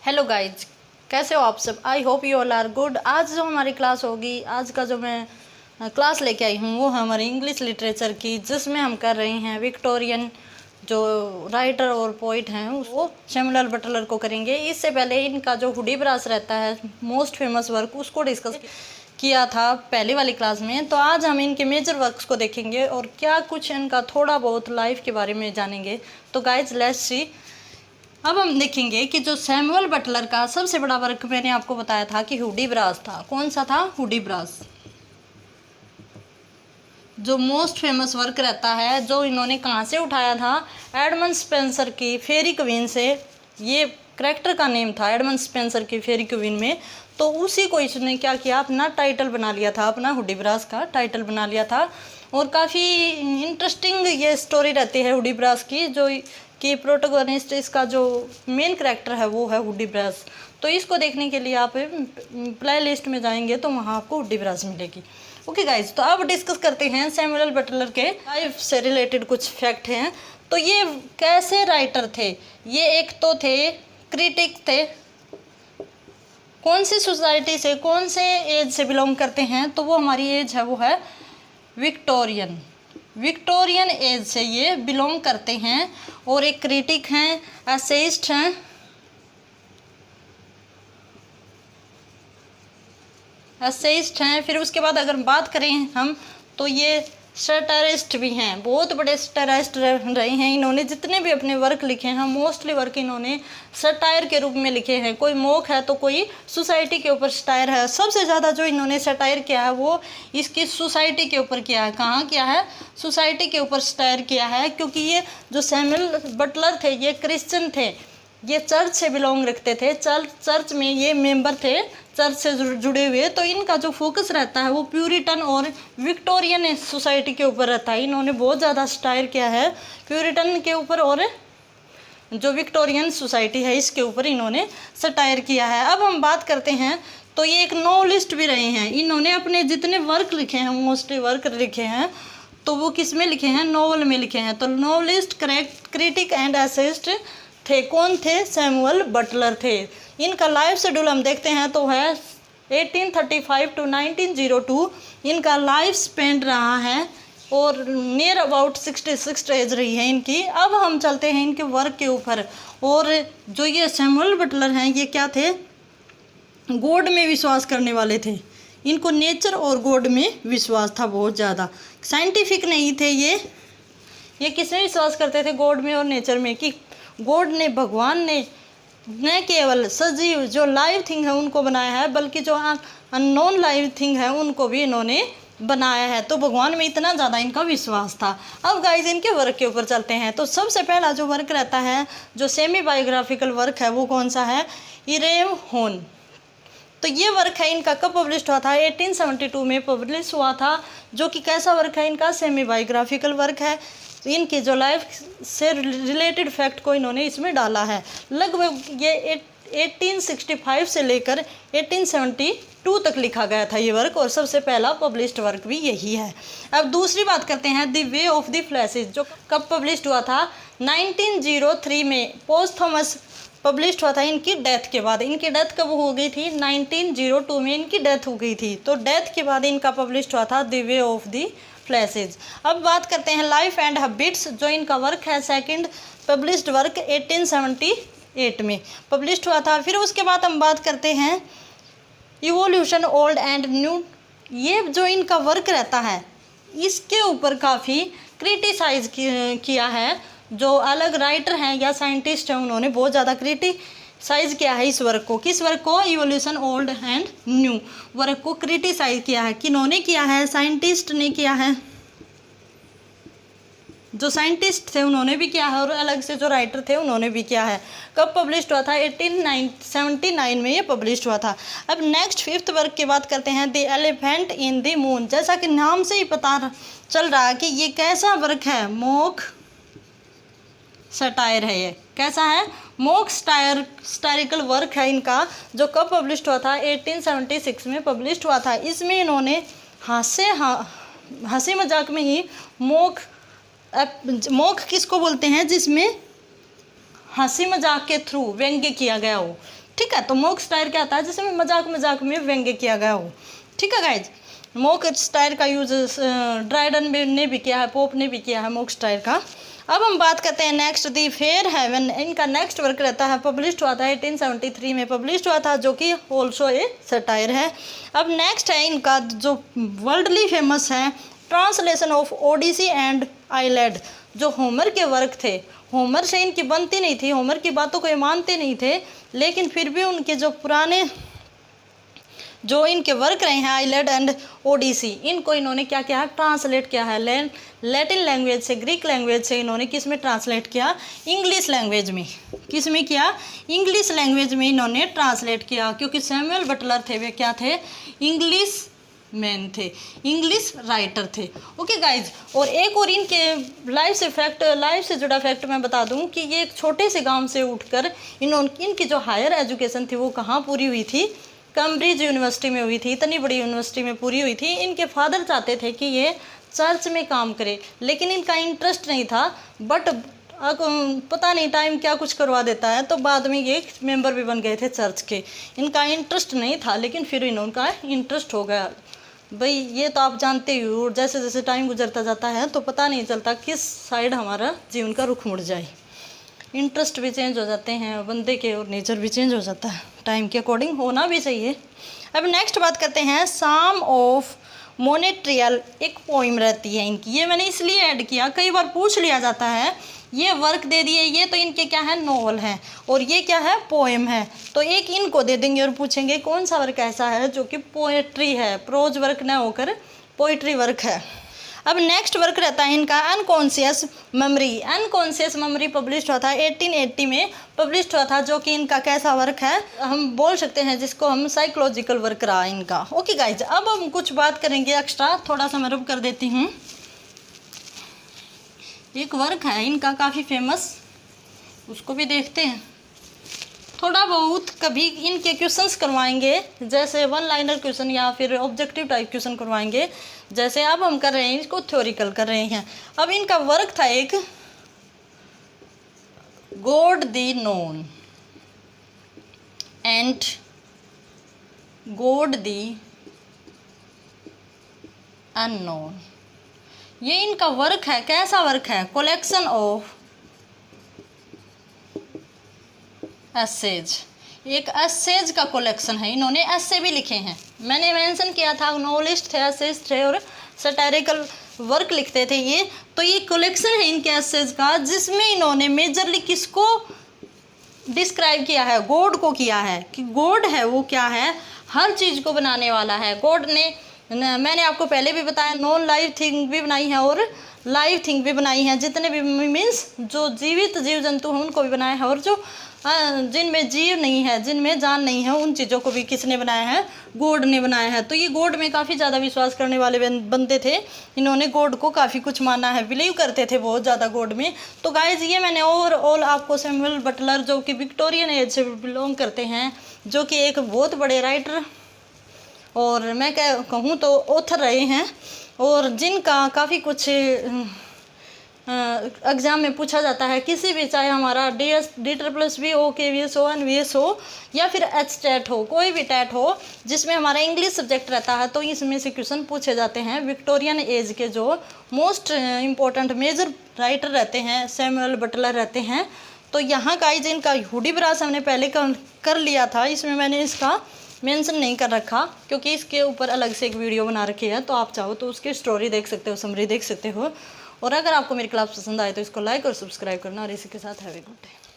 Hello guys, कैसे हो आप सब। I hope you all are good. आज जो हमारी क्लास होगी, आज का जो मैं क्लास लेके आई हूँ वो है हमारी इंग्लिश लिटरेचर की, जिसमें हम कर रहे हैं विक्टोरियन जो राइटर और पोइट हैं वो सैमुअल बटलर को करेंगे। इससे पहले इनका जो हुडीब्रास रहता है मोस्ट फेमस वर्क, उसको डिस्कस किया था पहले वाली क्लास में। तो आज हम इनके मेजर वर्क्स को देखेंगे और क्या कुछ इनका थोड़ा बहुत लाइफ के बारे में जानेंगे। तो गाइज लेट्स सी। अब हम देखेंगे कि जो सैमुअल बटलर का सबसे बड़ा वर्क मैंने आपको बताया था कि हुडीब्रास था। कौन सा था? हुडीब्रास। जो मोस्ट फेमस वर्क रहता है, जो इन्होंने कहाँ से उठाया था? एडमंड स्पेंसर की फेरी क्वीन से। ये करेक्टर का नेम था एडमंड स्पेंसर की फेरी क्वीन में। तो उसी को इसने क्या किया, अपना टाइटल बना लिया था, अपना हुडीब्रास का टाइटल बना लिया था। और काफ़ी इंटरेस्टिंग ये स्टोरी रहती है हुडीब्रास की, जो कि प्रोटोगोनिस्ट इसका जो मेन कैरेक्टर है वो है हुडीब्रास। तो इसको देखने के लिए आप प्ले लिस्ट में जाएंगे तो वहाँ आपको हुडीब्रास मिलेगी। ओके गाइज, तो अब डिस्कस करते हैं सैमुअल बटलर के लाइफ से रिलेटेड कुछ फैक्ट हैं। तो ये कैसे राइटर थे? ये एक तो थे क्रिटिक थे। कौन सी सोसाइटी से, कौन से एज से बिलोंग करते हैं? तो वो हमारी एज है वो है विक्टोरियन। विक्टोरियन एज से ये बिलोंग करते हैं। और एक क्रिटिक हैं, एसेइस्ट हैं, फिर उसके बाद अगर बात करें हम तो ये सटारिस्ट भी हैं। बहुत बड़े सटारिस्ट रहे हैं इन्होंने। जितने भी अपने वर्क लिखे हैं मोस्टली वर्क इन्होंने सटायर के रूप में लिखे हैं। कोई मोक है तो कोई सोसाइटी के ऊपर सटायर है। सबसे ज़्यादा जो इन्होंने सटायर किया है वो इसकी सोसाइटी के ऊपर किया है। कहाँ किया है? सोसाइटी के ऊपर सटायर किया है। क्योंकि ये जो सैमुअल बटलर थे ये क्रिश्चियन थे, ये चर्च से बिलोंग रखते थे। चर्च में ये मेंबर थे, चर्च से जुड़े हुए। तो इनका जो फोकस रहता है वो प्यूरिटन और विक्टोरियन सोसाइटी के ऊपर रहता है। इन्होंने बहुत ज़्यादा स्टायर किया है प्यूरिटन के ऊपर और जो विक्टोरियन सोसाइटी है इसके ऊपर इन्होंने सटायर किया है। अब हम बात करते हैं तो ये एक नॉवलिस्ट भी रहे हैं। इन्होंने अपने जितने वर्क लिखे हैं, मोस्टली वर्क लिखे हैं, तो वो किस में लिखे हैं? नॉवल में लिखे हैं। तो नॉवलिस्ट, क्रिटिक एंड एसेइस्ट थे। कौन थे? सैमुअल बटलर थे। इनका लाइफ शेड्यूल हम देखते हैं तो है 1835 टू 1902 इनका लाइफ स्पेंड रहा है। और नियर अबाउट 66 एज रही है इनकी। अब हम चलते हैं इनके वर्क के ऊपर। और जो ये सैमुअल बटलर हैं ये क्या थे? गॉड में विश्वास करने वाले थे। इनको नेचर और गॉड में विश्वास था बहुत ज़्यादा। साइंटिफिक नहीं थे ये किसमें विश्वास करते थे? गॉड में और नेचर में। कि गॉड ने, भगवान ने न केवल सजीव जो लाइव थिंग है उनको बनाया है, बल्कि जो अननोन लाइव थिंग है उनको भी इन्होंने बनाया है। तो भगवान में इतना ज़्यादा इनका विश्वास था। अब गाइज इनके वर्क के ऊपर चलते हैं। तो सबसे पहला जो वर्क रहता है, जो सेमी बायोग्राफिकल वर्क है, वो कौन सा है? इरेम होन। तो ये वर्क है इनका कब पब्लिश हुआ था? 1872 में पब्लिश हुआ था। जो कि कैसा वर्क है इनका? सेमी बायोग्राफिकल वर्क है। तो इनकी जो लाइफ से रिलेटेड फैक्ट को इन्होंने इसमें डाला है। लगभग ये 1865 से लेकर 1872 तक लिखा गया था ये वर्क। और सबसे पहला पब्लिश्ड वर्क भी यही है। अब दूसरी बात करते हैं, the way of the flashes, जो कब पब्लिश्ड हुआ था? 1903 में पोस्थमस पब्लिश्ड हुआ था इनकी डेथ के बाद। इनकी डेथ कब हो गई थी? 1902 में इनकी डेथ हो गई थी। तो डेथ के बाद इनका पब्लिश्ड हुआ था the way of the flashes. अब बात करते हैं लाइफ एंड हैबिट्स, जो इनका वर्क है सेकंड पब्लिश्ड वर्क 1878 में पब्लिश्ड हुआ था। फिर उसके बाद हम बात करते हैं इवोल्यूशन ओल्ड एंड न्यू। ये जो इनका वर्क रहता है इसके ऊपर काफ़ी क्रिटिसाइज किया है। जो अलग राइटर हैं या साइंटिस्ट हैं उन्होंने बहुत ज़्यादा क्रिटिसाइज किया है इस वर्क को। किस वर्क को? Evolution old and new work को क्रिटिसाइज किया है। किन्होंने किया है? साइंटिस्ट ने किया है। जो साइंटिस्ट थे उन्होंने भी किया है और अलग से जो राइटर थे उन्होंने भी किया है। कब पब्लिश्ड हुआ था? 1879 में ये पब्लिश्ड हुआ था। अब नेक्स्ट फिफ्थ वर्क की बात करते हैं, the elephant in the moon. जैसा कि नाम से ही पता चल रहा है कि ये कैसा वर्क है? मोक सटायर है। ये कैसा है? मोक स्टायरिकल वर्क है इनका। जो कब पब्लिश्ड हुआ था? 1876 में पब्लिश्ड हुआ था। इसमें इन्होंने हंसी मजाक में ही मोक किसको बोलते हैं? जिसमें हंसी मजाक के थ्रू व्यंग्य किया गया हो। ठीक है। तो मॉक स्टायर क्या आता है, जिसमें मजाक मजाक में व्यंग्य किया गया हो। ठीक है गाइज, मॉक स्टायर का यूज ड्राइडन ने भी किया है, पोप ने भी किया है मॉक स्टायर का। अब हम बात करते हैं नेक्स्ट दी फेयर हेवन। इनका नेक्स्ट वर्क रहता है, पब्लिश्ड हुआ था 1873 में पब्लिश्ड हुआ था, जो कि ऑल्सो ए सटायर है। अब नेक्स्ट है इनका जो वर्ल्डली फेमस है, translation of Odyssey and island. जो होमर के वर्क थे, होमर से इनकी बनती नहीं थी, होमर की बातों को ये मानते नहीं थे, लेकिन फिर भी उनके जो पुराने जो इनके वर्क रहे हैं आइलैंड एंड ओडिसी, इनको इन्होंने क्या किया है, ट्रांसलेट किया है लैटिन लैंग्वेज से, ग्रीक लैंग्वेज से इन्होंने किस में ट्रांसलेट किया, इंग्लिश लैंग्वेज में। किस में किया, इंग्लिश लैंग्वेज में इन्होंने ट्रांसलेट किया, क्योंकि सैमुअल बटलर थे, वे क्या थे, इंग्लिश मैन थे, इंग्लिश राइटर थे। ओके गाइज, और एक और इनके लाइफ से जुड़ा फैक्ट मैं बता दूं कि ये एक छोटे से गांव से उठकर इनकी जो हायर एजुकेशन थी वो कहाँ पूरी हुई थी, कैम्ब्रिज यूनिवर्सिटी में हुई थी। इतनी बड़ी यूनिवर्सिटी में पूरी हुई थी। इनके फादर चाहते थे कि ये चर्च में काम करे, लेकिन इनका इंटरेस्ट नहीं था, बट पता नहीं टाइम क्या कुछ करवा देता है, तो बाद में ये मेंबर भी बन गए थे चर्च के। इनका इंटरेस्ट नहीं था, लेकिन फिर इनका इंटरेस्ट हो गया। भाई ये तो आप जानते ही हो, जैसे जैसे टाइम गुजरता जाता है तो पता नहीं चलता किस साइड हमारा जीवन का रुख मुड़ जाए। इंटरेस्ट भी चेंज हो जाते हैं बंदे के, और नेचर भी चेंज हो जाता है, टाइम के अकॉर्डिंग होना भी चाहिए। अब नेक्स्ट बात करते हैं, साम ऑफ मोनेट्रियल एक पोइम रहती है इनकी। ये मैंने इसलिए ऐड किया, कई बार पूछ लिया जाता है, ये वर्क दे दिए, ये तो इनके क्या है, नॉवल है, और ये क्या है, पोएम है, तो एक इनको दे देंगे और पूछेंगे कौन सा वर्क ऐसा है जो कि पोएट्री है, प्रोज वर्क न होकर पोइट्री वर्क है। अब नेक्स्ट वर्क रहता है इनका unconscious memory. Unconscious memory publish हुआ था 1880 में पब्लिश हुआ था, जो कि इनका कैसा वर्क है, हम बोल सकते हैं जिसको हम साइकोलॉजिकल वर्क रहा इनका। ओके गाइज, अब हम कुछ बात करेंगे एक्स्ट्रा, थोड़ा सा मैं रब कर देती हूँ। एक वर्क है इनका काफ़ी फेमस, उसको भी देखते हैं थोड़ा बहुत। कभी इनके क्वेश्चंस करवाएंगे, जैसे वन लाइनर क्वेश्चन या फिर ऑब्जेक्टिव टाइप क्वेश्चन करवाएंगे, जैसे अब हम कर रहे हैं इसको थ्योरिकल कर रहे हैं। अब इनका वर्क था एक, God the known and God the unknown. ये इनका वर्क है, कैसा वर्क है, कलेक्शन ऑफ एसेज, एक एसेज का कलेक्शन है। इन्होंने एसे भी लिखे हैं, मैंने मेंशन किया था, नॉवलिस्ट थे, एसेज थे और सटायरिकल वर्क लिखते थे ये। तो ये कलेक्शन है इनके एसेज का, जिसमें इन्होंने मेजरली किसको डिस्क्राइब किया है, गॉड को किया है, कि गॉड है वो क्या है, हर चीज़ को बनाने वाला है। गॉड ने, मैंने आपको पहले भी बताया, नॉन लाइव थिंग भी बनाई है और लाइव थिंग भी बनाई है, जितने भी मीन्स जो जीवित जीव जंतु हैं उनको भी बनाया है, और जो जिनमें जीव नहीं है, जिनमें जान नहीं है, उन चीज़ों को भी किसने बनाया है, गॉड ने बनाया है। तो ये गॉड में काफ़ी ज़्यादा विश्वास करने वाले बंदे थे, इन्होंने गॉड को काफ़ी कुछ माना है, बिलीव करते थे बहुत ज़्यादा गॉड में। तो गाइज ये मैंने ओवरऑल आपको सैमुअल बटलर, जो कि विक्टोरियन एज से बिलोंग करते हैं, जो कि एक बहुत बड़े राइटर और मैं कहूँ तो ऑथर रहे हैं, और जिनका काफ़ी कुछ एग्ज़ाम में पूछा जाता है, किसी भी, चाहे हमारा D++ हो, KVS हो, NVS हो, या फिर HTET हो, कोई भी टेट हो जिसमें हमारा इंग्लिश सब्जेक्ट रहता है, तो इसमें से क्वेश्चन पूछे जाते हैं। विक्टोरियन एज के जो मोस्ट इम्पोर्टेंट मेजर राइटर रहते हैं सैमुअल बटलर रहते हैं। तो यहाँ का इनका हुडीब्रास हमने पहले कर लिया था, इसमें मैंने इसका मेंशन नहीं कर रखा, क्योंकि इसके ऊपर अलग से एक वीडियो बना रखी है, तो आप चाहो तो उसकी स्टोरी देख सकते हो, समरी देख सकते हो। और अगर आपको मेरी क्लास पसंद आए तो इसको लाइक और सब्सक्राइब करना, और इसी के साथ हैव ए गुड डे।